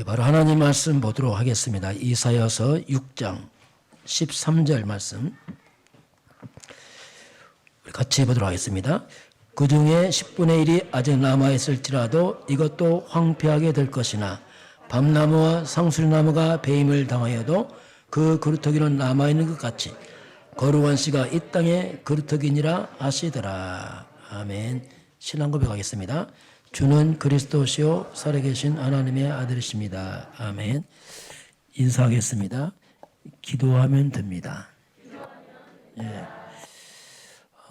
바로 하나님 말씀 보도록 하겠습니다. 이사야서 6장 13절 말씀 같이 보도록 하겠습니다. 그 중에 10분의 1이 아직 남아있을지라도 이것도 황폐하게 될 것이나 밤나무와 상술나무가 배임을 당하여도 그 그루터기는 남아있는 것 같이 거룩한 씨가 이 땅에 그루터기니라 하시더라. 아멘. 신앙 고백하겠습니다. 주는 그리스도시요 살아계신 하나님의 아들이십니다. 아멘. 인사하겠습니다. 기도하면 됩니다. 예.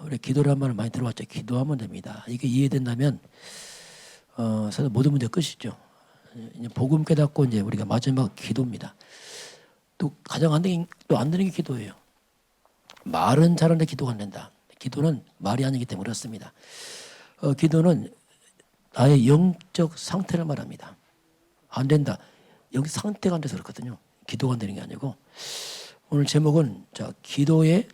우리 기도란 말을 많이 들어봤죠. 기도하면 됩니다. 이게 이해된다면 사실 모든 문제 끝이죠. 이제 복음 깨닫고 이제 우리가 마지막 기도입니다. 또 가장 안 되는 게 기도예요. 말은 잘하는데 기도가 안 된다. 기도는 말이 아니기 때문에 그렇습니다. 기도는 나의 영적 상태를 말합니다. 안 된다. 여기 상태가 안 돼서 그렇거든요. 기도가 안 되는 게 아니고. 오늘 제목은 기도의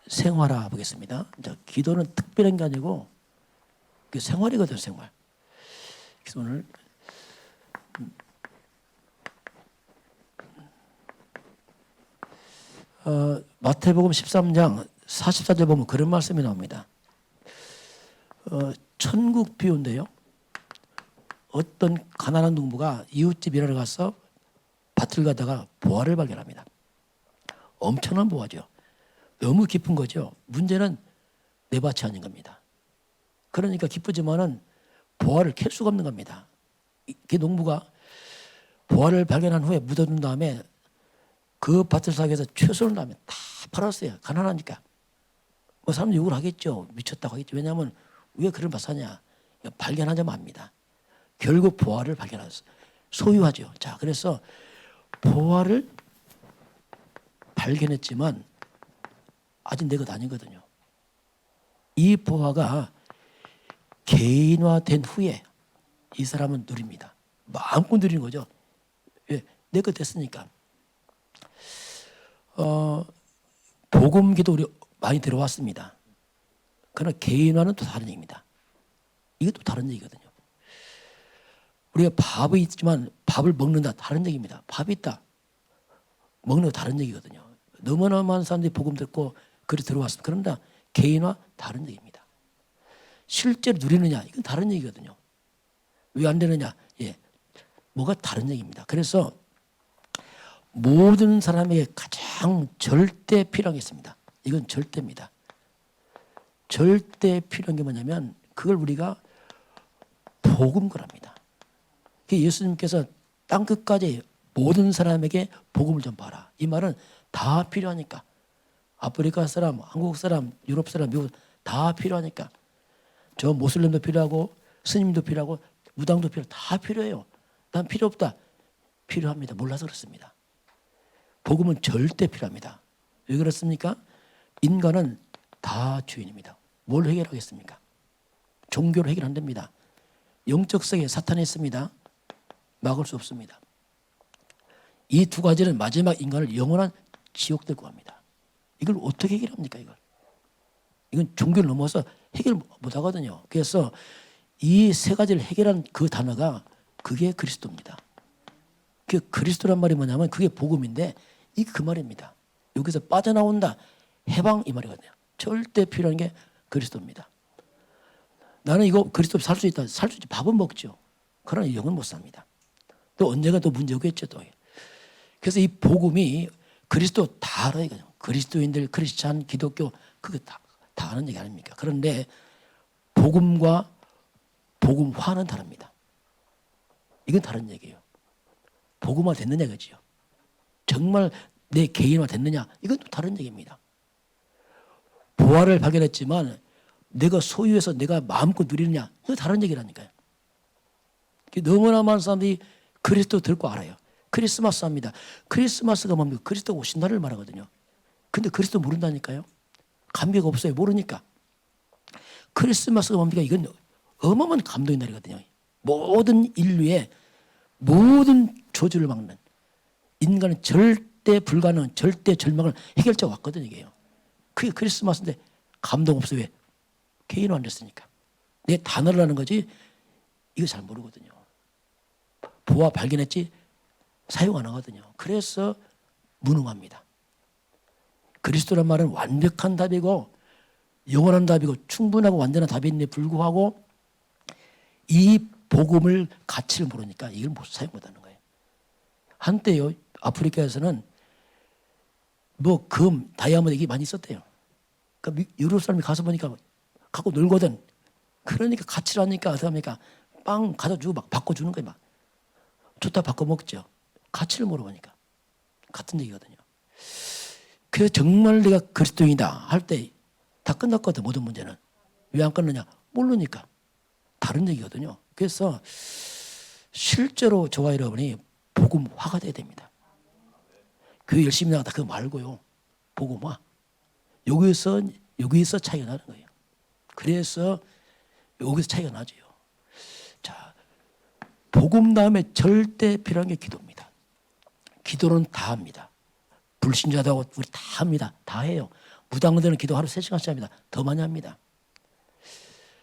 생활화 보겠습니다. 기도는 특별한 게 아니고 생활이거든요. 생활. 그래서 오늘 마태복음 13장 44절 보면 그런 말씀이 나옵니다. 천국 비유인데요. 어떤 가난한 농부가 이웃집 일하러 가서 밭을 가다가 보화를 발견합니다. 엄청난 보화죠. 너무 깊은 거죠. 문제는 내 밭이 아닌 겁니다. 그러니까 기쁘지만은 보화를 캘 수가 없는 겁니다. 그 농부가 보화를 발견한 후에 묻어둔 다음에 그 밭을 사기 위해서 최선을 다하면 다 팔았어요. 가난하니까. 뭐 사람 욕을 하겠죠. 미쳤다고 하겠죠. 왜냐하면 왜 그런 밭 사냐. 발견하자면 압니다. 결국 보화를 발견했어요. 소유하죠. 자, 그래서 보화를 발견했지만 아직 내 것 아니거든요. 이 보화가 개인화된 후에 이 사람은 누립니다. 마음껏 누리는 거죠. 왜? 내 것 됐으니까. 복음 기도 우리 많이 들어왔습니다. 그러나 개인화는 또 다른 얘기입니다. 이것도 다른 얘기거든요. 우리가 밥이 있지만 밥을 먹는다 다른 얘기입니다. 밥이 있다 먹는 거 다른 얘기거든요. 너무나 많은 사람들이 복음 듣고 그리 들어왔습니다. 그런다 개인화 다른 얘기입니다. 실제로 누리느냐 이건 다른 얘기거든요. 왜 안 되느냐 뭐가 다른 얘기입니다. 그래서 모든 사람에게 가장 절대 필요한 게 있습니다. 이건 절대입니다. 절대 필요한 게 뭐냐면 그걸 우리가 복음 거랍니다. 예수님께서 땅 끝까지 모든 사람에게 복음을 전파하라. 이 말은 다 필요하니까. 아프리카 사람, 한국 사람, 유럽 사람, 미국 다 필요하니까. 저 모슬림도 필요하고 스님도 필요하고 무당도 필요하고 다 필요해요. 난 필요 없다. 필요합니다. 몰라서 그렇습니다. 복음은 절대 필요합니다. 왜 그렇습니까? 인간은 다 주인입니다. 뭘 해결하겠습니까? 종교를 해결 안 됩니다. 영적 세계에 사탄이 있습니다. 막을 수 없습니다. 이 두 가지는 마지막 인간을 영원한 지옥 들고 갑니다. 이걸 어떻게 해결합니까? 이건 종교를 넘어서 해결 못 하거든요. 그래서 이 세 가지를 해결한 그 단어가 그게 그리스도입니다. 그 그리스도란 말이 뭐냐면 그게 복음인데 이게 그 말입니다. 여기서 빠져나온다. 해방 이 말이거든요. 절대 필요한 게 그리스도입니다. 나는 이거 그리스도 살 수 있다. 살 수 있지. 밥은 먹죠. 그러나 영은 못 삽니다. 또 언젠가 또 문제 오겠죠. 또. 그래서 이 복음이 그리스도 다 알아요. 그리스도인들, 크리스찬, 기독교 그거 다 아는 얘기 아닙니까? 그런데 복음과 복음화는 다릅니다. 이건 다른 얘기예요. 복음화 됐느냐 그지요. 정말 내 개인화 됐느냐 이건 또 다른 얘기입니다. 보화를 발견했지만 내가 소유해서 내가 마음껏 누리느냐 이거 다른 얘기라니까요. 너무나 많은 사람들이 그리스도 듣고 알아요. 크리스마스 합니다. 크리스마스가 뭡니까? 그리스도가 오신 날을 말하거든요. 근데 그리스도 모른다니까요. 감개가 없어요. 모르니까. 크리스마스가 뭡니까? 이건 어마어마한 감동의 날이거든요. 모든 인류의 모든 저주를 막는 인간은 절대 불가능한 절대 절망을 해결자가 왔거든요. 이게요. 그게 크리스마스인데 감동 없어. 왜? 개인화 안 됐으니까. 내 단어를 하는 거지 이거 잘 모르거든요. 보아 발견했지 사용 안 하거든요. 그래서 무능합니다. 그리스도란 말은 완벽한 답이고 영원한 답이고 충분하고 완전한 답인데 불구하고 이 복음을 가치를 모르니까 이걸 사용 못하는 거예요. 한때요 아프리카에서는 뭐 금, 다이아몬드 이게 많이 있었대요. 그러니까 유럽 사람이 가서 보니까 갖고 놀거든. 그러니까 가치를 하니까 어떻게 합니까? 빵 가져 주고 막 바꿔주는 거예요. 막 좋다 바꿔 먹죠. 가치를 모르니까 같은 얘기거든요. 그래서 정말 내가 그리스도인이다 할 때 다 끝났거든. 모든 문제는. 왜 안 끝나냐? 모르니까. 다른 얘기거든요. 그래서 실제로 저와 여러분이 복음화가 돼야 됩니다. 교회 열심히 나가다 그거 말고요. 복음화. 여기서 차이가 나는 거예요. 그래서 여기서 차이가 나죠. 자, 복음 다음에 절대 필요한 게 기도입니다. 기도는 다 합니다. 불신자도 하고 우리 다 합니다. 다 해요. 무당들은 기도 하루 3시간씩 합니다. 더 많이 합니다.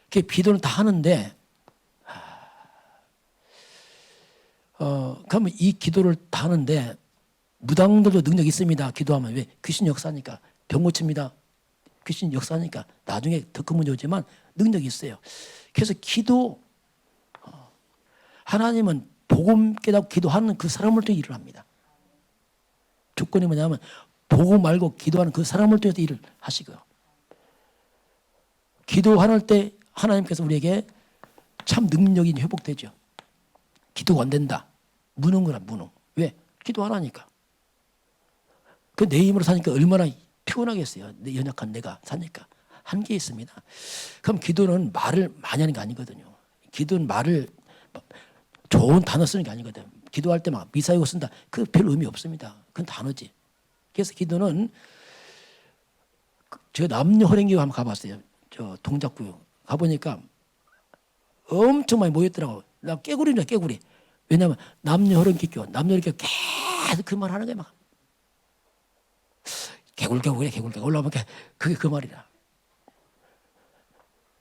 기도는 다 하는데 그러면 이 기도를 다 하는데 무당들도 능력이 있습니다. 기도하면. 왜? 귀신 역사니까. 병 고칩니다. 귀신 역사니까. 나중에 더 큰 문제 오지만 능력이 있어요. 그래서 기도 하나님은 복음 깨닫고 기도하는 그 사람을 통해 일을 합니다. 조건이 뭐냐면 복음 말고 기도하는 그 사람을 통해서 일을 하시고요. 기도할 때 하나님께서 우리에게 참 능력이 회복되죠. 기도가 안 된다. 무능 거라 무능. 왜? 기도 안 하니까. 그 내 힘으로 사니까 얼마나 피곤하겠어요. 내 연약한 내가 사니까. 한계 있습니다. 그럼 기도는 말을 많이 하는 게 아니거든요. 기도는 말을 좋은 단어 쓰는 게 아니거든. 기도할 때 막 미사이고 쓴다. 그 별 의미 없습니다. 그건 단어지. 그래서 기도는 제가 남녀 허령기구 한번 가봤어요. 저 동작구역 가보니까 엄청 많이 모였더라고. 나 깨구리입니다. 깨구리. 왜냐하면 남녀 허령기교 남녀 허령기교 계속 그 말 하는 거야. 막 개굴개굴해 개굴개굴 올라오면 그게 그 말이라.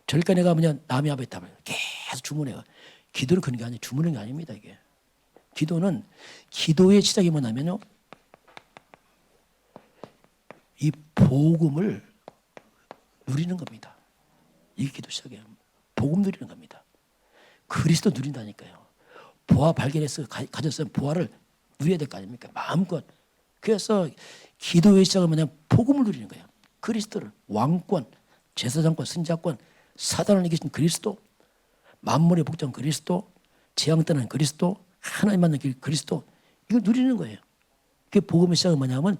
절간에 가면 남이 앞에 있다면 계속 주문해요. 기도는 그런 게 아니에요. 주문하는 게 아닙니다. 이게 기도는 기도의 시작이 뭐냐면요. 이 복음을 누리는 겁니다. 이게 기도 시작이에요. 복음 누리는 겁니다. 그리스도 누린다니까요. 보아 발견해서 가졌으면 보아를 누려야 될 거 아닙니까? 마음껏. 그래서 기도의 시작은 뭐냐면 복음을 누리는 거예요. 그리스도를 왕권, 제사장권, 승자권, 사단을 이기신 그리스도, 만물의 복장 그리스도, 재앙 떠난 그리스도, 하나님 만난 길 그리스도, 이걸 누리는 거예요. 그 복음의 시작은 뭐냐면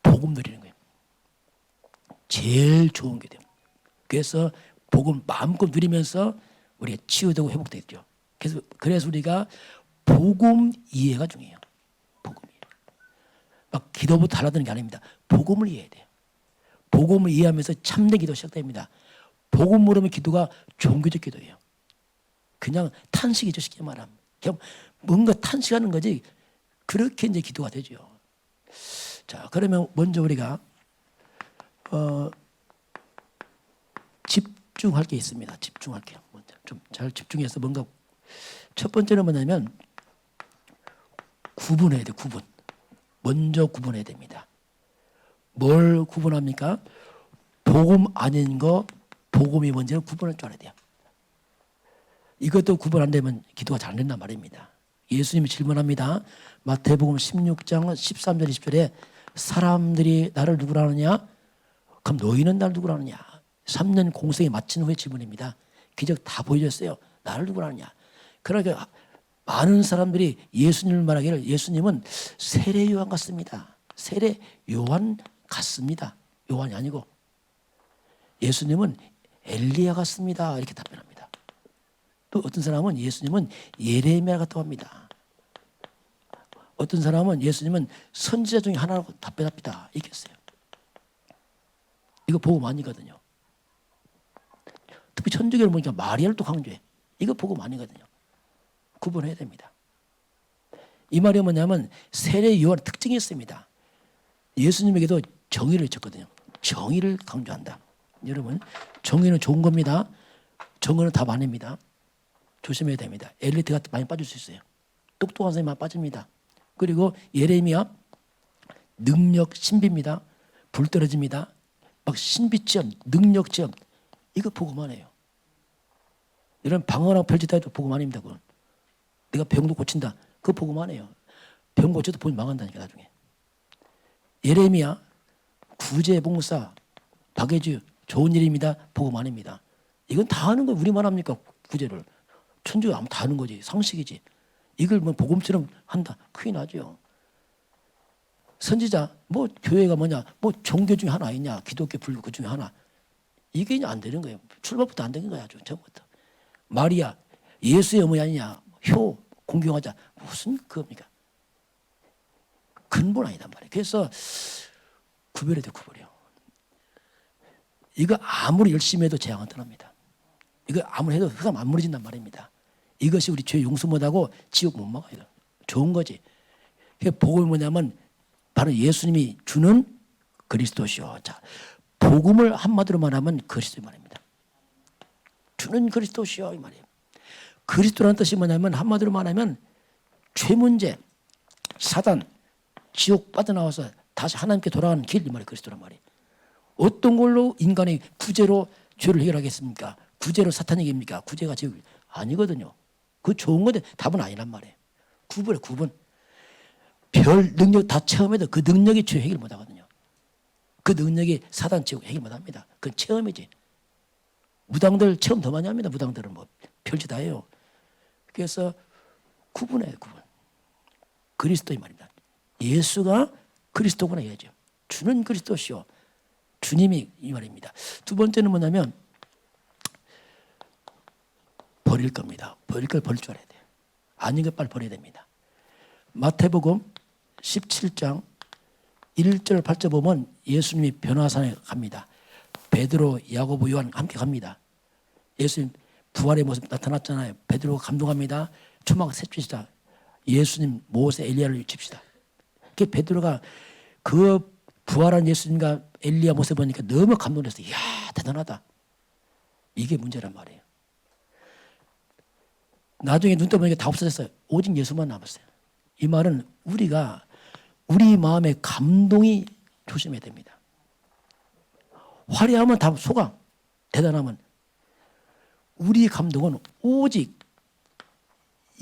복음 누리는 거예요. 제일 좋은 게 돼요. 그래서 복음 마음껏 누리면서 우리가 치유되고 회복되죠. 그래서 우리가 복음 이해가 중요해요. 복음 이해. 막 기도부터 달라드는 게 아닙니다. 복음을 이해해야 돼요. 복음을 이해하면서 참된 기도 시작됩니다. 복음 모르면 기도가 종교적 기도예요. 그냥 탄식이죠. 쉽게 말하면. 그냥 뭔가 탄식하는 거지 그렇게 이제 기도가 되죠. 자, 그러면 먼저 우리가 집중할 게 있습니다. 집중할게요. 먼저 좀 잘 집중해서 뭔가 첫 번째는 뭐냐면 구분해야 돼. 구분. 먼저 구분해야 됩니다. 뭘 구분합니까? 복음 아닌 거, 복음이 뭔지는 구분할 줄 알아야 돼요. 이것도 구분 안 되면 기도가 잘 안 된단 말입니다. 예수님이 질문합니다. 마태복음 16장 13절 20절에 사람들이 나를 누구라 하느냐? 그럼 너희는 나를 누구라 하느냐? 3년 공생에 마친 후에 질문입니다. 기적 다 보여줬어요. 나를 누구라 하느냐? 그러니까 많은 사람들이 예수님을 말하기를 예수님은 세례 요한 같습니다. 세례 요한 같습니다. 요한이 아니고 예수님은 엘리야 같습니다. 이렇게 답변합니다. 또 어떤 사람은 예수님은 예레미야 같다고 합니다. 어떤 사람은 예수님은 선지자 중에 하나라고 답변합니다. 이렇게 했어요. 이거 복음 아니거든요. 특히 천주교를 보니까 마리아를 또 강조해. 이거 복음 아니거든요. 구분해야 됩니다. 이 말이 뭐냐면 세례 요한 특징이 있습니다. 예수님에게도 정의를 외쳤거든요. 정의를 강조한다. 여러분 정의는 좋은 겁니다. 정의는 답 아닙니다. 조심해야 됩니다. 엘리트 같은 많이 빠질 수 있어요. 똑똑한 사람만 빠집니다. 그리고 예레미야 능력 신비입니다. 불 떨어집니다. 막 신비 체험, 능력 체험. 이거 복음 아니에요. 이런 방언하고 펼치다 해도 복음 아닙니다. 그건. 내가 병도 고친다. 그거 복음 아니에요. 병 고쳐도 본인 망한다니까 나중에. 예레미야 구제봉사 박애주 좋은 일입니다. 복음 아닙니다. 이건 다 하는 거예요. 우리만 합니까? 구제를. 천주가 아무 다 하는 거지. 상식이지. 이걸 뭐 복음처럼 한다. 큰일 나죠. 선지자 뭐 교회가 뭐냐 뭐 종교 중에 하나 있냐 기독교 불교 그 중에 하나 이게 이제 안 되는 거예요. 출발부터 안 되는 거야. 처음부터. 마리아 예수의 어머니 아니냐 효 공경하자 무슨 그겁니까? 근본 아니단 말이에요. 그래서 구별해야 돼. 구별이요. 이거 아무리 열심히 해도 재앙은 떠납니다. 이거 아무리 해도 흑암 안 무너진단 말입니다. 이것이 우리 죄 용서 못하고 지옥 못 막아요. 좋은 거지. 복음이 뭐냐면 바로 예수님이 주는 그리스도시요. 자, 복음을 한마디로 말하면 그리스도 말입니다. 주는 그리스도시요 이 말이에요. 그리스도라는 뜻이 뭐냐면 한마디로 말하면 죄 문제, 사단, 지옥 빠져나와서 다시 하나님께 돌아가는 길 이 말이에요. 그리스도란 말이에요. 어떤 걸로 인간이 구제로 죄를 해결하겠습니까? 구제로 사탄이 이깁니까? 구제가 지옥 아니거든요. 그 좋은 건데 답은 아니란 말이에요. 구분해 구분. 별 능력 다 체험해도 그 능력이 죄 해결 못 하거든요. 그 능력이 사단 지옥 해결 못 합니다. 그건 체험이지. 무당들 체험 더 많이 합니다. 무당들은 뭐 별짓 다 해요. 그래서 구분해 구분. 그리스도의 말입니다. 예수가 그리스도구나 해야죠. 주는 그리스도시요. 주님이 이 말입니다. 두 번째는 뭐냐면 버릴 겁니다. 버릴 걸 버릴 줄 알아야 돼요. 아닌 걸 빨리 버려야 됩니다. 마태복음 17장 1절 8절 보면 예수님이 변화산에 갑니다. 베드로, 야고보, 요한 함께 갑니다. 예수님 부활의 모습 나타났잖아요. 베드로가 감동합니다. 초막 셋주시다. 예수님, 모세, 엘리야를 칩시다. 그 베드로가 그 부활한 예수님과 엘리야 모습 보니까 너무 감동했어요. 이야 대단하다. 이게 문제란 말이에요. 나중에 눈 떠보니까 다 없어졌어요. 오직 예수만 남았어요. 이 말은 우리가 우리 마음의 감동이 조심해야 됩니다. 화려하면 다 속아. 대단하면. 우리 감동은 오직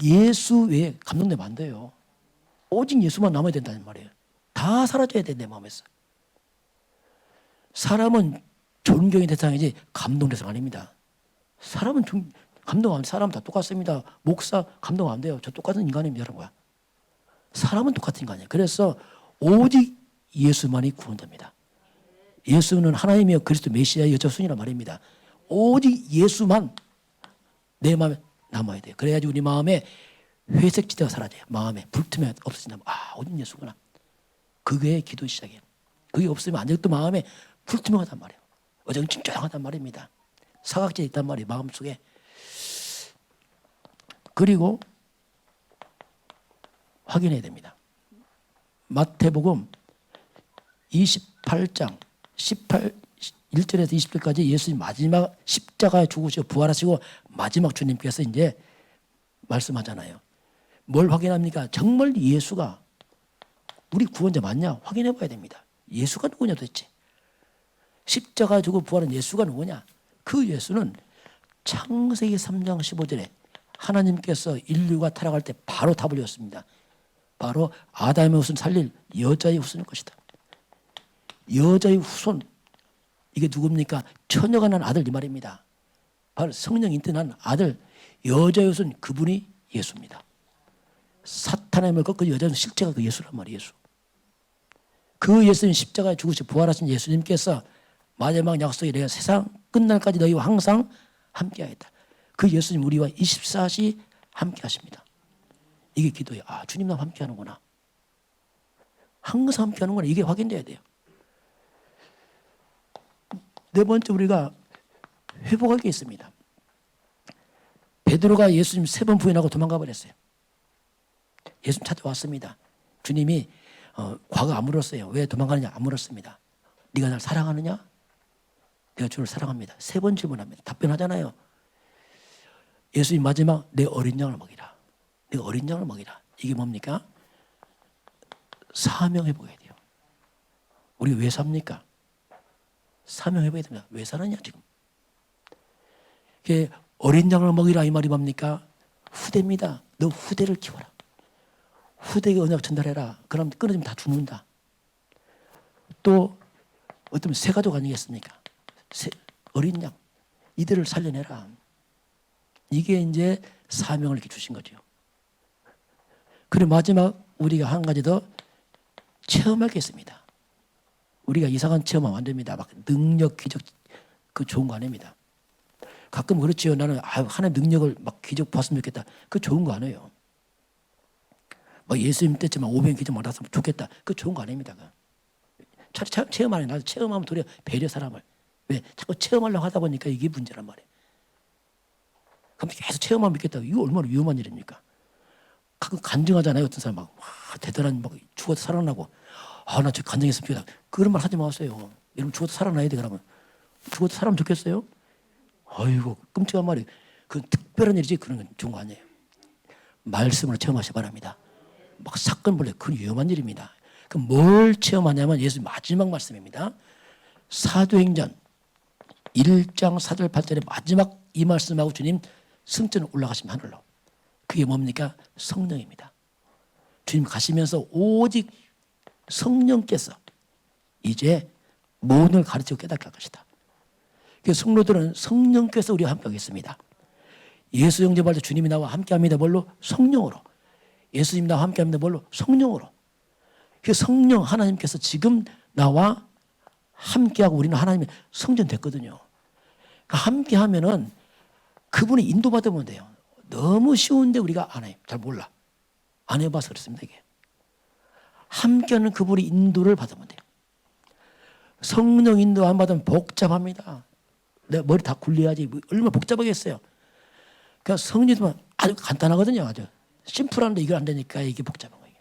예수 외에 감동되면 안 돼요. 오직 예수만 남아야 된다는 말이에요. 다 사라져야 돼 내 마음에서. 사람은 존경의 대상이지 감동 대상 아닙니다. 사람은 감동 안 돼. 사람 다 똑같습니다. 목사 감동 안 돼요. 저 똑같은 인간입니다. 이런 거야. 사람은 똑같은 인간이에요. 그래서 오직 예수만이 구원됩니다. 예수는 하나님이여 그리스도 메시아의 여자순이란 말입니다. 오직 예수만 내 마음에 남아야 돼요. 그래야지 우리 마음에 회색지대가 사라져요. 마음에 불틈이 없어진다면 아 오직 예수구나. 그게 기도의 시작이에요. 그게 없으면 아직도 마음에 불투명하단 말이에요. 어정쩡하단 말입니다. 사각지대 있단 말이에요. 마음속에. 그리고 확인해야 됩니다. 마태복음 28장 1절에서 20절까지 예수님 마지막 십자가에 죽으시고 부활하시고 마지막 주님께서 이제 말씀하잖아요. 뭘 확인합니까? 정말 예수가 우리 구원자 맞냐? 확인해 봐야 됩니다. 예수가 누구냐 도대체. 십자가에 죽고 부활한 예수가 누구냐? 그 예수는 창세기 3장 15절에 하나님께서 인류가 타락할 때 바로 답을 줬습니다. 바로 아담의 후손 살릴 여자의 후손일 것이다. 여자의 후손 이게 누굽니까? 처녀가 난 아들 이 말입니다. 바로 성령 인태난 아들 여자의 후손 그분이 예수입니다. 사탄의 물고 그 여자는 실제가 그 예수란 말이에요. 예수. 그 예수님 십자가에 죽으시고 부활하신 예수님께서 마지막 약속이 내가 세상 끝날까지 너희와 항상 함께하겠다. 그 예수님 우리와 24시 함께 하십니다. 이게 기도예요. 아 주님과 함께 하는구나. 항상 함께 하는구나. 이게 확인돼야 돼요. 네 번째 우리가 회복할 게 있습니다. 베드로가 예수님 3번 부인하고 도망가 버렸어요. 예수님 찾아왔습니다. 주님이 과거 안 물었어요. 왜 도망가느냐 안 물었습니다. 네가 날 사랑하느냐? 내가 주를 사랑합니다. 3번 질문합니다. 답변하잖아요. 예수님 마지막 내 어린 양을 먹이라. 내가 어린 양을 먹이라. 이게 뭡니까? 사명해보아야 돼요. 우리 왜 삽니까? 사명해봐야 됩니다. 왜 사느냐 지금. 어린 양을 먹이라 이 말이 뭡니까? 후대입니다. 너 후대를 키워라. 후대에게 언약 전달해라. 그럼 끊어지면 다 죽는다. 또 어떤 새 가족 아니겠습니까? 어린 양 이들을 살려내라. 이게 이제 사명을 이렇게 주신 거죠. 그리고 마지막 우리가 한 가지 더 체험할 게 있습니다. 우리가 이상한 체험하면 안 됩니다. 막 능력, 기적 그 좋은 거 아닙니다. 가끔 그렇지요. 나는 하나님 능력을 막 기적 봤으면 좋겠다. 그 좋은 거 아니에요. 뭐 예수님 때쯤에 500 기적 받았으면 좋겠다. 그 좋은 거 아닙니다. 차라리 체험 안 해. 나도 체험하면 도리어 배려 사람을. 왜? 자꾸 체험하려고 하다 보니까 이게 문제란 말이에요. 그럼 계속 체험하면 믿겠다. 이거 얼마나 위험한 일입니까? 가끔 간증하잖아요. 어떤 사람 막 대단한 막 죽어도 살아나고 나 저 간증했으면 좋겠다. 그런 말 하지 마세요. 여러분 죽어도 살아나야 돼 그러면. 죽어도 살아면 좋겠어요? 아이고 끔찍한 말이에요. 그건 특별한 일이지 그런 건 좋은 거 아니에요. 말씀으로 체험하시기 바랍니다. 막 사건 벌레 그건 위험한 일입니다. 그럼 뭘 체험하냐면 예수 마지막 말씀입니다. 사도행전 1장 4절 8절의 마지막 이 말씀하고 주님 승천을 올라가시면 하늘로. 그게 뭡니까? 성령입니다. 주님 가시면서 오직 성령께서 이제 모든 걸 가르치고 깨닫게 할 것이다. 그래서 성도들은 성령께서 우리와 함께 하겠습니다. 예수 영접할 때 주님이 나와 함께합니다. 뭘로? 성령으로. 예수님이 나와 함께합니다. 뭘로? 성령으로. 그래서 성령 하나님께서 지금 나와 함께하고 우리는 하나님의 성전 됐거든요. 그러니까 함께하면은 그분이 인도받으면 돼요. 너무 쉬운데 우리가 안 해요. 잘 몰라. 안 해봐서 그렇습니다. 이게. 함께하는 그분이 인도를 받으면 돼요. 성령 인도 안 받으면 복잡합니다. 내 머리 다 굴려야지. 얼마나 복잡하겠어요. 그러니까 성령이면 아주 간단하거든요. 아주 심플한데 이거 안 되니까 이게 복잡한 거예요.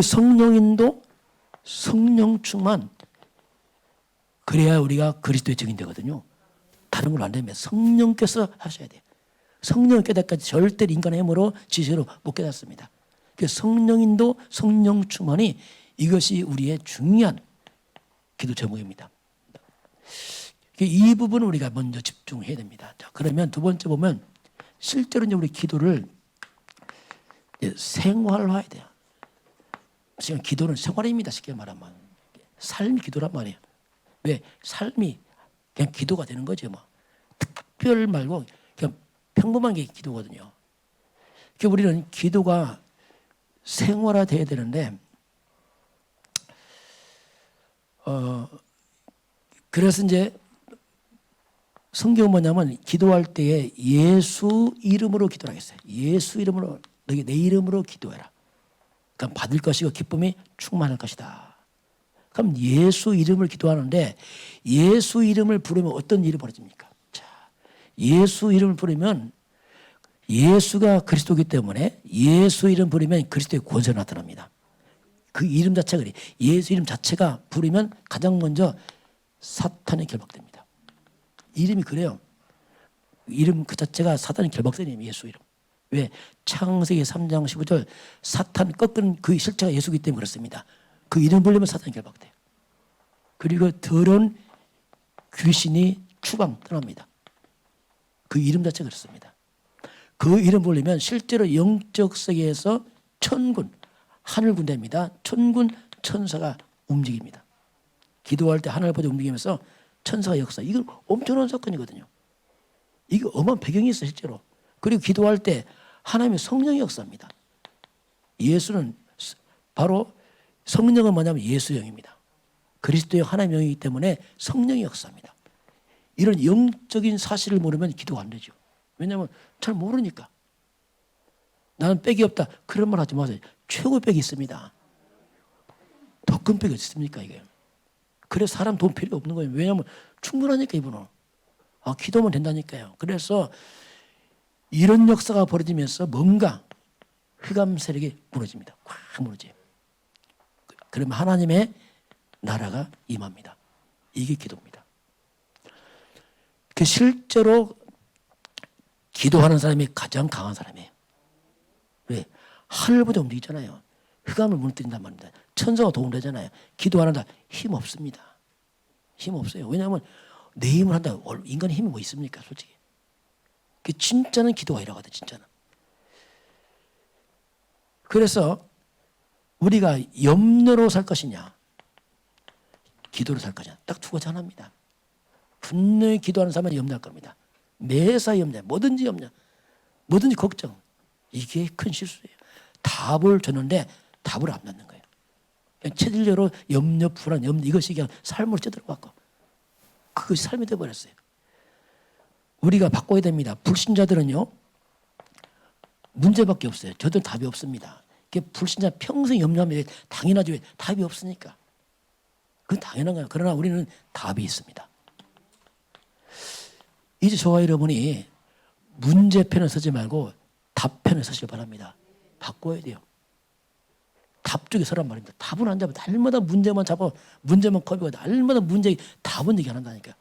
성령 인도, 성령 충만 그래야 우리가 그리스도의 증인 되거든요. 다른 건 안 되면 성령께서 하셔야 돼요. 성령 깨닫기까지 절대 인간의 힘으로 지시로 못 깨닫습니다. 성령인도 성령 충만이 이것이 우리의 중요한 기도 제목입니다. 이 부분을 우리가 먼저 집중해야 됩니다. 자, 그러면 두 번째 보면 실제로 이제 우리 기도를 생활화해야 돼요. 지금 기도는 생활입니다. 쉽게 말하면 삶이 기도란 말이에요. 왜? 삶이 그냥 기도가 되는 거죠. 뭐 특별 말고 그냥 평범한 게 기도거든요. 그러니까 우리는 기도가 생활화돼야 되는데 그래서 이제 성경은 뭐냐면 기도할 때에 예수 이름으로 기도하겠어요. 예수 이름으로 너희 내 이름으로 기도해라. 그럼 받을 것이고 기쁨이 충만할 것이다. 그럼 예수 이름을 기도하는데 예수 이름을 부르면 어떤 일이 벌어집니까? 자, 예수 이름을 부르면 예수가 그리스도이기 때문에 예수 이름 부르면 그리스도의 권세가 나타납니다. 그 이름 자체가 그래. 예수 이름 자체가 부르면 가장 먼저 사탄이 결박됩니다. 이름이 그래요. 이름 그 자체가 사탄이 결박되는 예수 이름. 왜? 창세기 3장 15절 사탄 꺾은 그 실체가 예수이기 때문에 그렇습니다. 그 이름 부르면 사탄이 결박돼요. 그리고 더러운 귀신이 추방 떠납니다. 그 이름 자체가 그렇습니다. 그 이름 부르면 실제로 영적 세계에서 천군, 하늘 군대입니다. 천군, 천사가 움직입니다. 기도할 때 하늘 보자 움직이면서 천사가 역사. 이건 엄청난 사건이거든요. 이게 어마어마한 배경이 있어요, 실제로. 그리고 기도할 때 하나님의 성령이 역사합니다. 예수는 바로 성령은 뭐냐면 예수의 영입니다. 그리스도의 하나님의 영이기 때문에 성령이 역사합니다. 이런 영적인 사실을 모르면 기도가 안 되죠. 왜냐하면 잘 모르니까. 나는 빽이 없다. 그런 말 하지 마세요. 최고 빽이 있습니다. 더 큰 빽이 있습니까 이게. 그래서 사람 돈 필요 없는 거예요. 왜냐하면 충분하니까 이분은. 기도하면 된다니까요. 그래서 이런 역사가 벌어지면서 뭔가 흑암 세력이 무너집니다. 꽉 무너져요. 그러면 하나님의 나라가 임합니다. 이게 기도입니다. 실제로 기도하는 사람이 가장 강한 사람이에요. 왜? 하늘보다 움직이잖아요. 흑암을 무너뜨린단 말입니다. 천사가 도움되잖아요. 기도하는다. 힘 없습니다. 힘 없어요. 왜냐하면 내 힘을 한다. 인간의 힘이 뭐 있습니까? 솔직히. 진짜는 기도가 일하거든. 진짜는. 그래서 우리가 염려로 살 것이냐 기도로 살 것이냐 딱 두 가지 하나입니다. 분명히 기도하는 사람은 염려할 겁니다. 매사 염려, 뭐든지 염려, 뭐든지 걱정. 이게 큰 실수예요. 답을 줬는데 답을 안 받는 거예요. 체질적으로 염려, 불안, 염려 이것이 그냥 삶으로 찌들어갖고 그것이 삶이 되어버렸어요. 우리가 바꿔야 됩니다. 불신자들은요 문제밖에 없어요. 저도 답이 없습니다. 불신자 평생 염려하면 당연하죠. 답이 없으니까. 그건 당연한 거예요. 그러나 우리는 답이 있습니다. 이제 저와 여러분이 문제편을 서지 말고 답편을 서시기 바랍니다. 바꿔야 돼요. 답 쪽에 서란 말입니다. 답은 안 잡아. 날마다 문제만 잡아. 문제만 커비고 날마다 문제 답은 얘기 안 한다니까.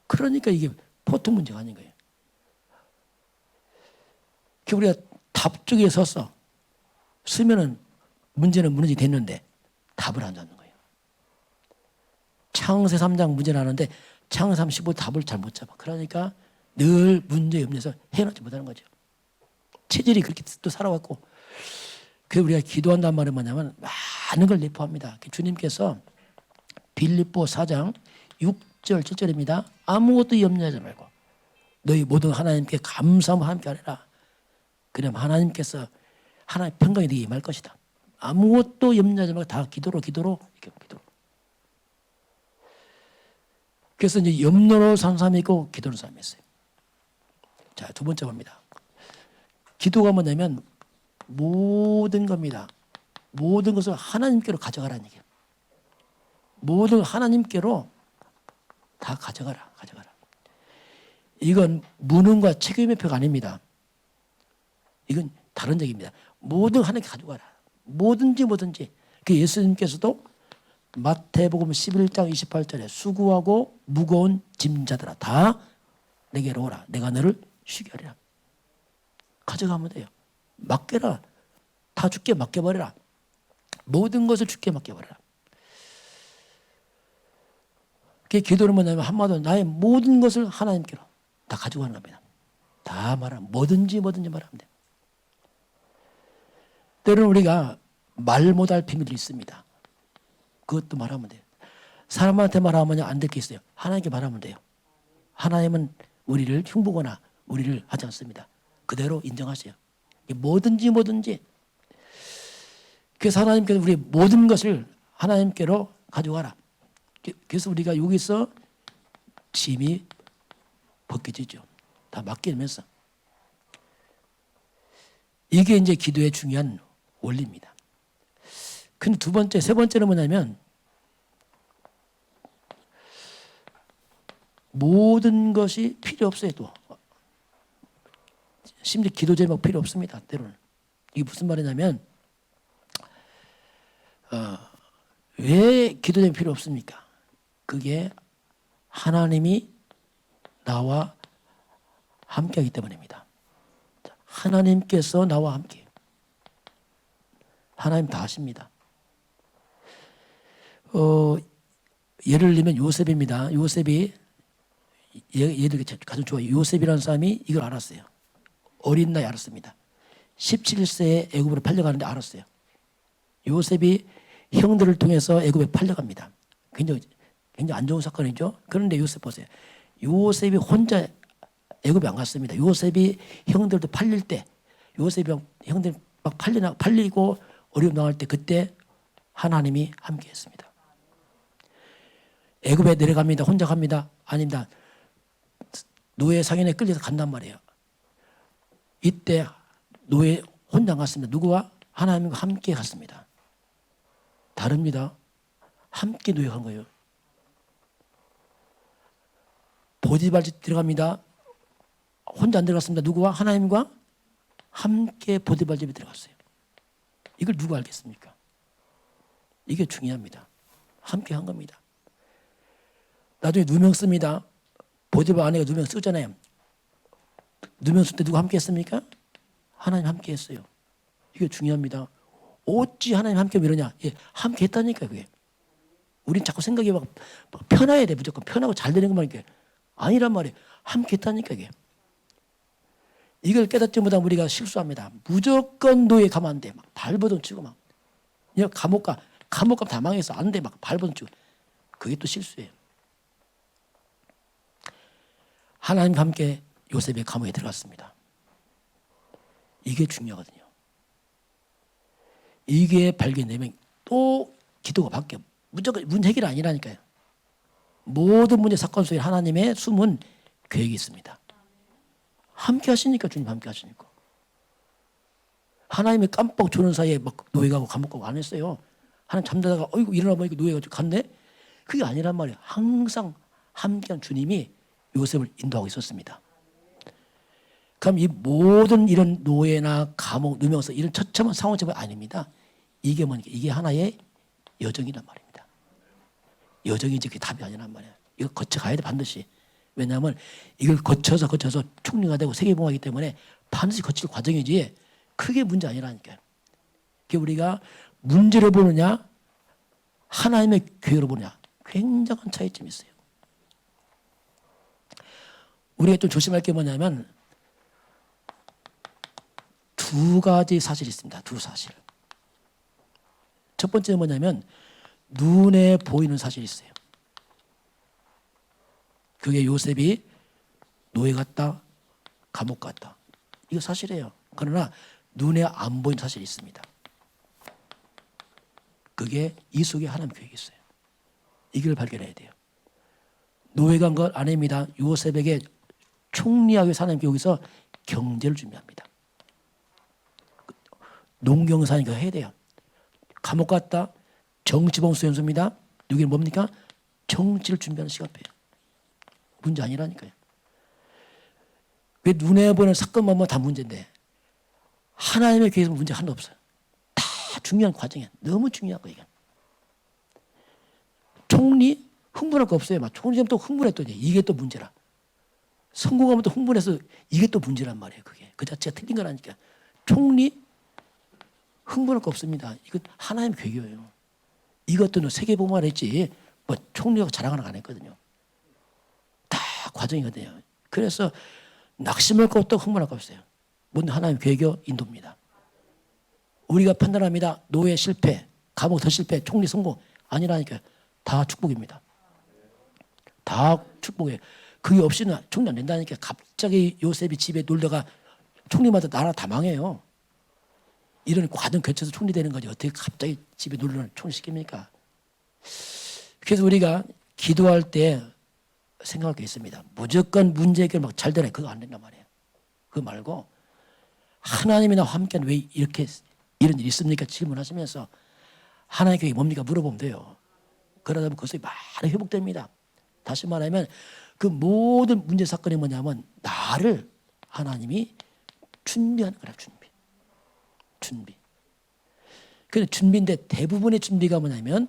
그러니까 이게 보통 문제가 아닌 거예요. 우리가 답 쪽에 서서 쓰면은 문제는 무너지게 됐는데 답을 안 잡는 거예요. 창세 3장 문제를 하는데 창세 35 답을 잘 못 잡아. 그러니까 늘 문제 염려해서 해놓지 못하는 거죠. 체질이 그렇게 또 살아왔고 그래서 우리가 기도한다는 말은 뭐냐면 많은 걸 내포합니다. 주님께서 빌립보 4장 6절 7절입니다. 아무것도 염려하지 말고 너희 모든 하나님께 감사함과 함께 하리라. 그러면 하나님께서 하나님의 평강이 네게 임할 것이다. 아무것도 염려하지 말고 다 기도로 이렇게 기도로. 그래서 이제 염려로 사는 사람이 있고 기도로 사는 사람이 있어요. 자, 두 번째 봅니다. 기도가 뭐냐면 모든 겁니다. 모든 것을 하나님께로 가져가라는 얘기예요. 모든 하나님께로 다 가져가라. 이건 무능과 책임의 표가 아닙니다. 이건 다른 얘기입니다. 모든 하나님께 가져가라. 뭐든지. 그 예수님께서도 마태복음 11장 28절에 수고하고 무거운 짐자들아 다 내게로 오라. 내가 너를 쉬게 하리라. 가져가면 돼요. 맡겨라. 다 주께 맡겨버려라. 모든 것을 주께 맡겨버려라. 그게 기도는 뭐냐면 한마디로 나의 모든 것을 하나님께로 다 가지고 가는 겁니다. 다 말하면 뭐든지 말하면 돼요. 때로는 우리가 말 못할 비밀이 있습니다. 그것도 말하면 돼요. 사람한테 말하면 안 될 게 있어요. 하나님께 말하면 돼요. 하나님은 우리를 흉보거나 우리를 하지 않습니다. 그대로 인정하세요. 뭐든지. 그래서 하나님께서 우리 모든 것을 하나님께로 가져가라. 그래서 우리가 여기서 짐이 벗겨지죠. 다 맡기면서. 이게 이제 기도의 중요한 원리입니다. 근데 두 번째, 세 번째는 뭐냐면 모든 것이 필요 없어요. 또 심지어 기도 제목 필요 없습니다. 때로는. 이게 무슨 말이냐면 왜 기도 제목이 필요 없습니까? 그게 하나님이 나와 함께하기 때문입니다. 하나님께서 나와 함께. 하나님 다 아십니다. 예를 들면 요셉입니다. 요셉이 얘들 가장 좋아요. 요셉이라는 사람이 이걸 알았어요. 어린 나이에 알았습니다. 17세에 애굽으로 팔려가는데 알았어요. 요셉이 형들을 통해서 애굽에 팔려갑니다. 굉장히 안 좋은 사건이죠. 그런데 요셉 보세요. 요셉이 혼자 애굽에 안 갔습니다. 요셉이 형들도 팔릴 때 요셉이 형들 막 팔리고 어려움 당할 때 그때 하나님이 함께 했습니다. 애굽에 내려갑니다. 혼자 갑니다. 아닙니다. 노예 상인에 끌려서 간단 말이에요. 이때 노예 혼자 안 갔습니다. 누구와? 하나님과 함께 갔습니다. 다릅니다. 함께 노예 간 거예요. 보디발 집 들어갑니다. 혼자 안 들어갔습니다. 누구와? 하나님과 함께 보디발 집에 들어갔어요. 이걸 누가 알겠습니까? 이게 중요합니다. 함께 한 겁니다. 나중에 누명 씁니다. 보디발 아내가 누명 쓰잖아요. 누명 쓸 때 누가 함께 했습니까? 하나님 함께 했어요. 이게 중요합니다. 어찌 하나님 함께 이러냐? 예, 함께 했다니까 그게. 우린 자꾸 생각이 막 편해야 돼. 무조건 편하고 잘 되는 것만 이렇게. 아니란 말이에요. 함께 했다니까 이게. 이걸 깨닫지 못하면 우리가 실수합니다. 무조건 노예 가면 안 돼. 막 발버둥 치고 막. 감옥 가면 다 망해서 안 돼. 막 발버둥 치고. 그게 또 실수예요. 하나님과 함께 요셉의 감옥에 들어갔습니다. 이게 중요하거든요. 이게 발견되면 또 기도가 바뀌어요. 무조건 문제 해결이 아니라니까요. 모든 문제 사건 속에 하나님의 숨은 계획이 있습니다. 함께 하시니까 주님 함께 하시니까. 하나님이 깜빡 조는 사이에 막 노예 가고 감옥 가고 안 했어요. 하나님 잠자다가 어이구 일어나 보니까 노예가 갔네? 그게 아니란 말이에요. 항상 함께한 주님이 요셉을 인도하고 있었습니다. 그럼 이 모든 이런 노예나 감옥, 누명서 이런 처참한 상황처럼 아닙니다. 이게 뭐니까 이게 하나의 여정이란 말입니다. 여정이지 그게 답이 아니란 말이에요. 이거 거쳐가야 돼 반드시. 왜냐하면 이걸 거쳐서 총리가 되고 세계봉하기 때문에 반드시 거칠 과정이지 크게 문제 아니라니까요. 그게 우리가 문제를 보느냐 하나님의 계획으로 보느냐 굉장한 차이점이 있어요. 우리가 좀 조심할 게 뭐냐면 두 가지 사실이 있습니다. 두 사실. 첫 번째는 뭐냐면 눈에 보이는 사실이 있어요. 그게 요셉이 노예 같다, 감옥 같다. 이거 사실이에요. 그러나 눈에 안 보이는 사실이 있습니다. 그게 이 속에 하나님 계획이 있어요. 이걸 발견해야 돼요. 노예가 한 것 아닙니다. 요셉에게 총리하기 위해서 하나님께 여기서 경제를 준비합니다. 농경사니까 해야 돼요. 감옥 갔다 정치봉수 연수입니다. 여기는 뭡니까? 정치를 준비하는 시간표예요. 문제 아니라니까요. 왜 눈에 보이는 사건만 보면 다 문제인데 하나님의 계획은 문제 하나도 없어요. 다 중요한 과정이에요. 너무 중요한 거예요. 총리 흥분할 거 없어요. 막 총리면 또 흥분했더니 이게 또 문제라. 성공하면 또 흥분해서 이게 또 문제란 말이에요. 그게 그 자체가 틀린 거라니까. 총리 흥분할 거 없습니다. 이거 하나님의 계획이에요. 이것도 세계봉화를 했지 뭐 총리가 자랑하는 거 안 했거든요. 다 과정이거든요. 그래서 낙심할 거 없고 흥분할 거 없어요. 모든 하나님의 계획이요 인도입니다. 우리가 판단합니다. 노예 실패, 감옥 더 실패, 총리 성공 아니라니까요. 다 축복입니다. 다 축복이에요. 그게 없이는 총리 안 된다니까. 갑자기 요셉이 집에 놀다가 총리마다 나라 다 망해요. 이런 과정 거쳐서 총리 되는 거지. 어떻게 갑자기 집에 놀러는 총리 시킵니까? 그래서 우리가 기도할 때 생각할 게 있습니다. 무조건 문제 해결 막 잘 되네. 그거 안 된단 말이에요. 그거 말고 하나님이 나와 함께하는 왜 이렇게 이런 일이 있습니까? 질문하시면서 하나님께 이게 뭡니까? 물어보면 돼요. 그러다 보면 그것이 많이 회복됩니다. 다시 말하면 그 모든 문제 사건이 뭐냐면 나를 하나님이 준비하는 거라. 준비. 그 준비인데 대부분의 준비가 뭐냐면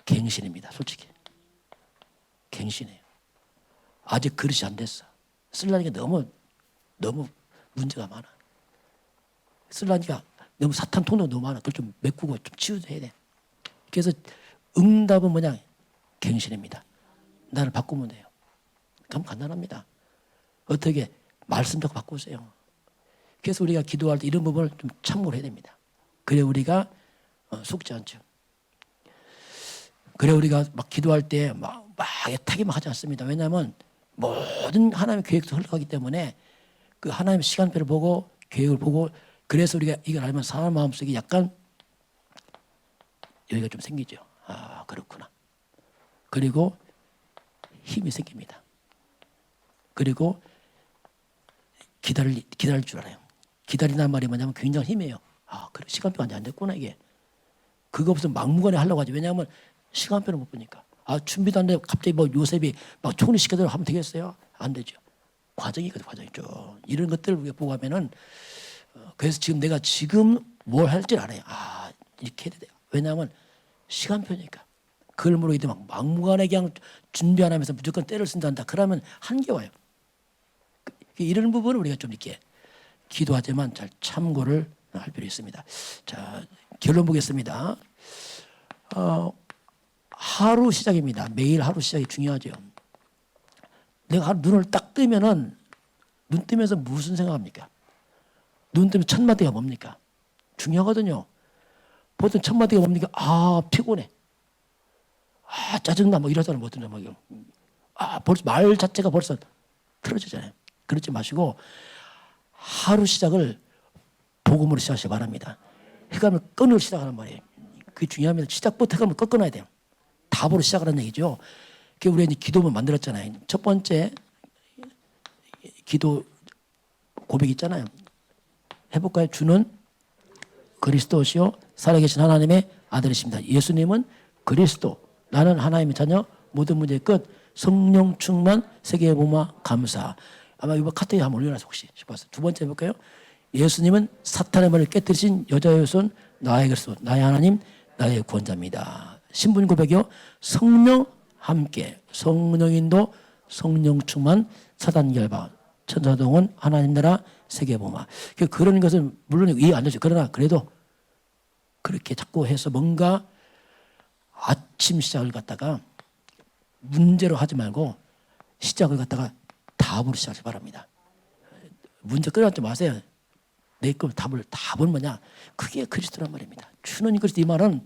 갱신입니다. 솔직히. 갱신이에요. 아직 그릇이 안 됐어. 쓰려니까 너무 문제가 많아. 쓰려니까 너무 사탄 통로가 너무 많아. 그걸 좀 메꾸고 좀 치유해야 돼. 그래서 응답은 뭐냐? 갱신입니다. 나를 바꾸면 돼요. 그럼 간단합니다. 어떻게? 말씀 듣고 바꾸세요. 그래서 우리가 기도할 때 이런 부분을 좀 참고를 해야 됩니다. 그래 우리가 속지 않죠. 그래 우리가 막 기도할 때 막 애타게만 하지 않습니다. 왜냐하면 모든 하나님의 계획도 흘러가기 때문에 그 하나님의 시간표를 보고 계획을 보고 그래서 우리가 이걸 알면 사람 마음속에 약간 여기가 좀 생기죠. 아 그렇구나. 그리고 힘이 생깁니다. 그리고 기다릴 줄 알아요. 기다린다는 말이 뭐냐면 굉장히 힘이에요. 아 그래 시간표가 안 됐구나 이게. 그거 없으면 막무가내 하려고 하지. 왜냐하면 시간표를 못 보니까. 아 준비도 안 돼. 갑자기 뭐 요셉이 막 총리 시켜대로 하면 되겠어요? 안 되죠. 과정이거든 과정이죠. 이런 것들을 우리가 보고 하면은 그래서 내가 뭘 할지 알아요. 아 이렇게 해야 돼요. 왜냐하면 시간표니까. 그걸 모르기 때문에 막무가내 그냥 준비 안 하면서 무조건 때를 쓴다 한다. 그러면 한계와요. 이런 부분을 우리가 좀 이렇게 기도하지만 잘 참고를 할 필요 있습니다. 자, 결론 보겠습니다. 하루 시작입니다. 매일 하루 시작이 중요하죠. 내가 눈을 딱 뜨면은 눈 뜨면서 무슨 생각합니까? 눈 뜨면 첫 마디가 뭡니까? 중요하거든요. 보통 첫 마디가 뭡니까? 아, 피곤해. 아, 짜증나. 뭐 이러잖아요. 뭐든 뭐. 아, 벌써 말 자체가 벌써 틀어지잖아요. 그러지 마시고 하루 시작을 복음으로 시작하시기 바랍니다. 해감을 끈으로 시작하는 말이에요. 그게 중요합니다. 시작부터 해감을 꺾어놔야 돼요. 답으로 시작하는 얘기죠. 그 우리가 이제 기도문 만들었잖아요. 첫 번째 기도 고백 있잖아요. 해볼까요? 주는 그리스도시요 살아계신 하나님의 아들이십니다. 예수님은 그리스도, 나는 하나님의 자녀, 모든 문제의 끝, 성령 충만, 세계의 보마 감사. 아마 이거 카톡에 한번 올려놔서 혹시 싶어서. 두 번째 해볼까요? 예수님은 사탄의 머리를 깨뜨리신 여자의 손, 나의 그리스도, 나의 하나님, 나의 구원자입니다. 신분 고백이요. 성령 함께, 성령인도, 성령 충만, 사단 결박, 천사동원, 하나님 나라, 세계 보마. 그런 것은 물론 이해 안 되죠. 그러나 그래도 그렇게 자꾸 해서 뭔가 아침 시작을 갖다가 문제로 하지 말고 시작을 갖다가 답으로 시작하기 바랍니다. 문제 끌어안지 마세요. 내 걸 답은 뭐냐? 그게 그리스도란 말입니다. 주는 그리스도 이 말은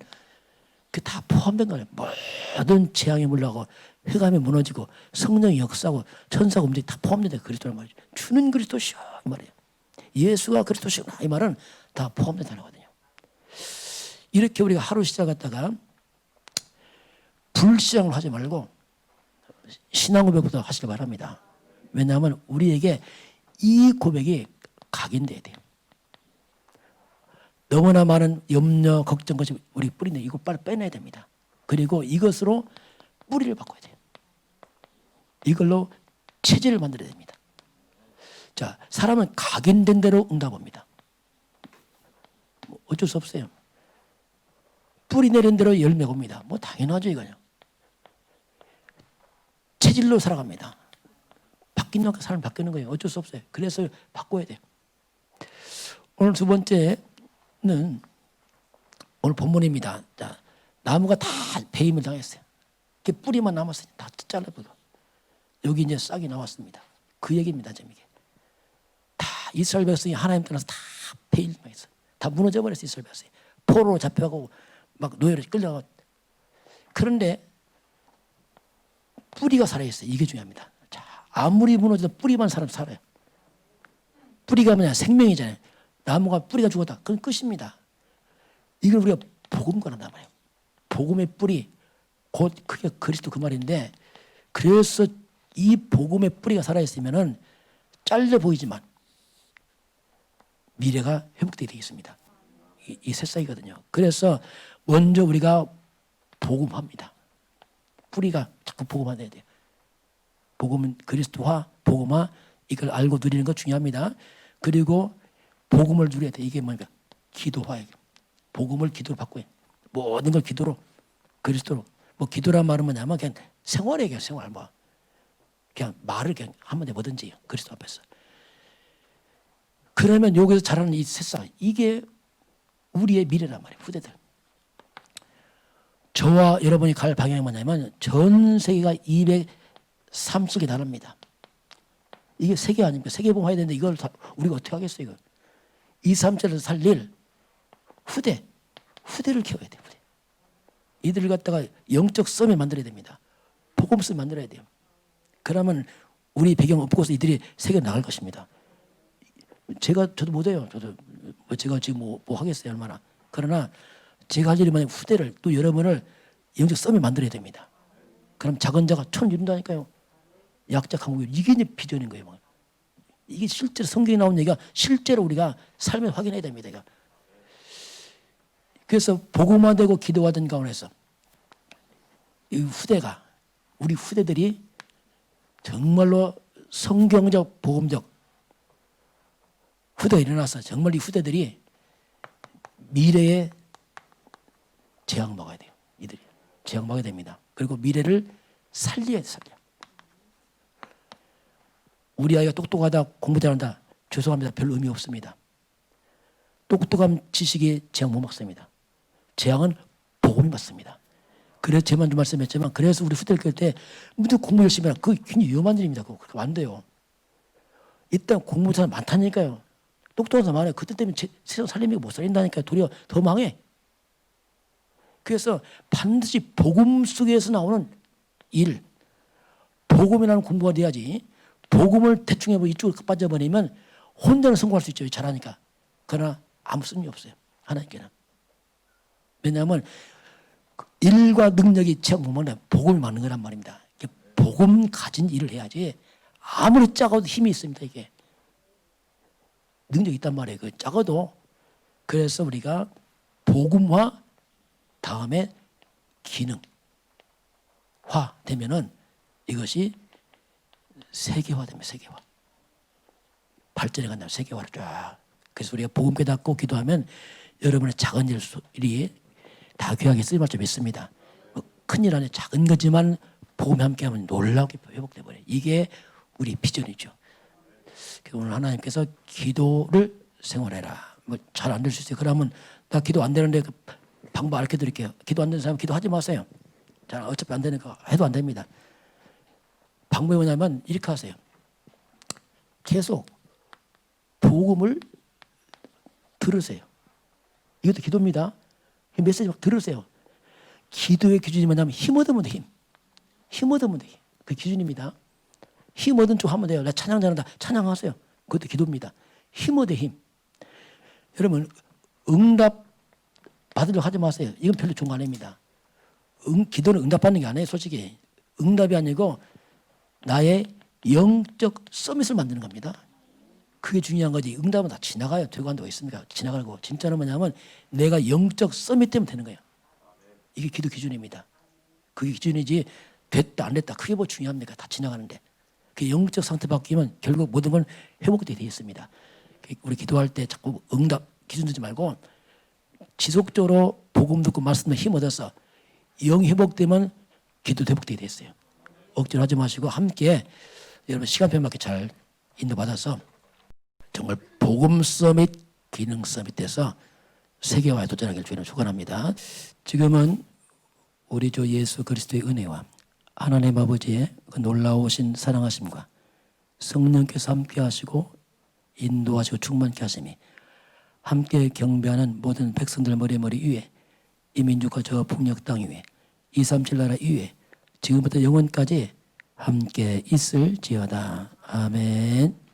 그 다 포함된 거예요. 모든 재앙이 물러가고 흑암이 무너지고 성령이 역사하고 천사가 움직이 다 포함된 그리스도란 말이죠. 주는 그리스도시오 이 말이에요. 예수가 그리스도시구나 이 말은 다 포함된 단어거든요. 이렇게 우리가 하루 시작했다가 불시장을 하지 말고 신앙 고백부터 하시기 바랍니다. 왜냐하면 우리에게 이 고백이 각인돼야 돼요. 너무나 많은 염려, 걱정 것이 우리 뿌리인데 이거 빨리 빼내야 됩니다. 그리고 이것으로 뿌리를 바꿔야 돼요. 이걸로 체질을 만들어야 됩니다. 자, 사람은 각인된 대로 응답합니다. 어쩔 수 없어요. 뿌리 내린 대로 열매가 옵니다. 뭐 당연하죠 이거요. 체질로 살아갑니다. 바뀌는 거 사람 바뀌는 거예요. 어쩔 수 없어요. 그래서 바꿔야 돼요. 오늘 두 번째는 오늘 본문입니다. 자, 나무가 다 배임을 당했어요. 뿌리만 남았어요. 다 잘라버려. 여기 이제 싹이 나왔습니다. 그 얘기입니다. 지금 이게 다 이스라엘 백성이 하나님 떠나서 다 배임을 당했어요. 다 무너져 버렸어요. 이스라엘 백성이 포로로 잡혀가고 막 노예로 끌려가. 그런데 뿌리가 살아있어요. 이게 중요합니다. 자, 아무리 무너져도 뿌리만 살아요. 뿌리가 뭐냐? 생명이잖아요. 나무가 뿌리가 죽었다. 그건 끝입니다. 이걸 우리가 복음과는 말이에요. 복음의 뿌리, 곧 그게 그리스도 그 말인데, 그래서 이 복음의 뿌리가 살아있으면은 잘려 보이지만 미래가 회복되게 되겠습니다. 이 새싹이거든요. 그래서 먼저 우리가 복음합니다. 뿌리가 자꾸 복음화돼야 돼요. 복음은 그리스도화, 복음화 이걸 알고 누리는 거 중요합니다. 그리고 복음을 누려야 돼. 이게 뭐니까 기도화예요. 복음을 기도로 바꿔요. 모든 걸 기도로 그리스도로. 뭐 기도란 말은 뭐냐면 그냥 생활이에요. 생활 뭐 그냥 말을 그냥 한마디 뭐든지 그리스도 앞에서. 그러면 여기서 자라는 이 새싹 이게 우리의 미래란 말이에요. 후대들. 저와 여러분이 갈 방향이 뭐냐면 전 세계가 230개 나라입니다. 이게 세계 아닙니까? 세계봉 해야 되는데 이걸 우리가 어떻게 하겠어요? 이걸. 2, 3세를 살릴 후대를 키워야 돼요. 후대. 이들을 갖다가 영적 썸을 만들어야 됩니다. 복음을 만들어야 돼요. 그러면 우리 배경 엎고서 이들이 세계로 나갈 것입니다. 저도 못해요. 제가 지금 뭐 하겠어요 얼마나. 그러나 제가 할 일이 뭐냐면 후대를 또 여러분을 영적 썸을 만들어야 됩니다. 그럼 작은 자가 천을 이룬다니까요. 약자 강국이 이게 이제 비전인 거예요. 이게 실제로 성경에 나온 얘기가 실제로 우리가 삶에 확인해야 됩니다. 이거. 그래서 복음화되고 기도화된 가운데서 이 후대가 우리 후대들이 정말로 성경적 복음적 후대가 일어나서 정말 이 후대들이 미래에 재앙 먹어야 돼요. 이들이 재앙 먹어야 됩니다. 그리고 미래를 살려. 우리 아이가 똑똑하다 공부 잘한다 죄송합니다. 별 의미 없습니다. 똑똑한 지식이 재앙 못 막습니다. 재앙은 복음이 맞습니다. 그래서 제만도 말씀했지만 그래서 우리 후대교회 때 무슨 공부 열심히 하라. 그거 굉장히 위험한 일입니다. 그거 그렇게 안 돼요. 일단 공부 사람 많다니까요. 똑똑한 사람 많아요. 그때 때문에 세상 살림이 못 살린다니까요. 도리어 더 망해. 그래서 반드시 복음 속에서 나오는 일, 복음이라는 공부가 돼야지. 복음을 대충 해보고 이쪽으로 빠져버리면 혼자는 성공할 수 있죠. 잘하니까. 그러나 아무 쓸모 없어요. 하나님께는. 왜냐하면 일과 능력이 제가 못 먹는 복음이 많은 거란 말입니다. 복음 가진 일을 해야지. 아무리 작아도 힘이 있습니다. 이게 능력이 있단 말이에요. 그 작아도. 그래서 우리가 복음화 다음에 기능화 되면은 이것이 세계화됩니다. 세계화. 발전해 간다면 세계화를 쫙. 그래서 우리가 복음 깨닫고 기도하면 여러분의 작은 일이 다 귀하게 쓰임을 좀 있습니다. 큰일 안에 작은 거지만 복음이 함께하면 놀라게 회복돼 버려요. 이게 우리 비전이죠. 오늘 하나님께서 기도를 생활해라. 뭐 잘 안 될 수 있어요. 그러면 나 기도 안 되는데 그 방법 알려드릴게요. 기도 안 되는 사람 기도하지 마세요. 자, 어차피 안 되니까 해도 안 됩니다. 방법이 뭐냐면 이렇게 하세요. 계속 복음을 들으세요. 이것도 기도입니다. 메시지 막 들으세요. 기도의 기준이 뭐냐면 힘 얻으면 돼. 힘 얻으면 돼. 그 기준입니다. 힘 얻은 쪽 하면 돼요. 나 찬양 잘한다. 찬양하세요. 그것도 기도입니다. 힘 얻어 힘. 여러분 응답 받으려고 하지 마세요. 이건 별로 좋은 거 아닙니다. 기도는 응답받는 게 아니에요. 솔직히. 응답이 아니고 나의 영적 서밋을 만드는 겁니다. 그게 중요한 거지. 응답은 다 지나가요. 되고 안 되고 있습니까? 지나가고. 진짜는 뭐냐면 내가 영적 서밋 되면 되는 거예요. 이게 기도 기준입니다. 그게 기준이지 됐다 안 됐다 그게 뭐 중요합니까? 다 지나가는데. 그 영적 상태 바뀌면 결국 모든 건 회복되어 있습니다. 우리 기도할 때 자꾸 응답 기준 두지 말고 지속적으로 복음 듣고 말씀 힘 얻어서 영 회복되면 기도 회복되게 있어요. 억지로 하지 마시고 함께 여러분 시간표 맞게 잘 인도받아서 정말 복음 서밋, 기능 서밋 돼서 세계화에 도전하기를 주님을 축원합니다. 지금은 우리 주 예수 그리스도의 은혜와 하나님 아버지의 그 놀라우신 사랑하심과 성령께서 함께 하시고 인도하시고 충만케 하심이 함께 경배하는 모든 백성들 머리 위에 이 민족과 저 북녘 땅 위에 237 나라 위에 지금부터 영원까지 함께 있을지어다. 아멘.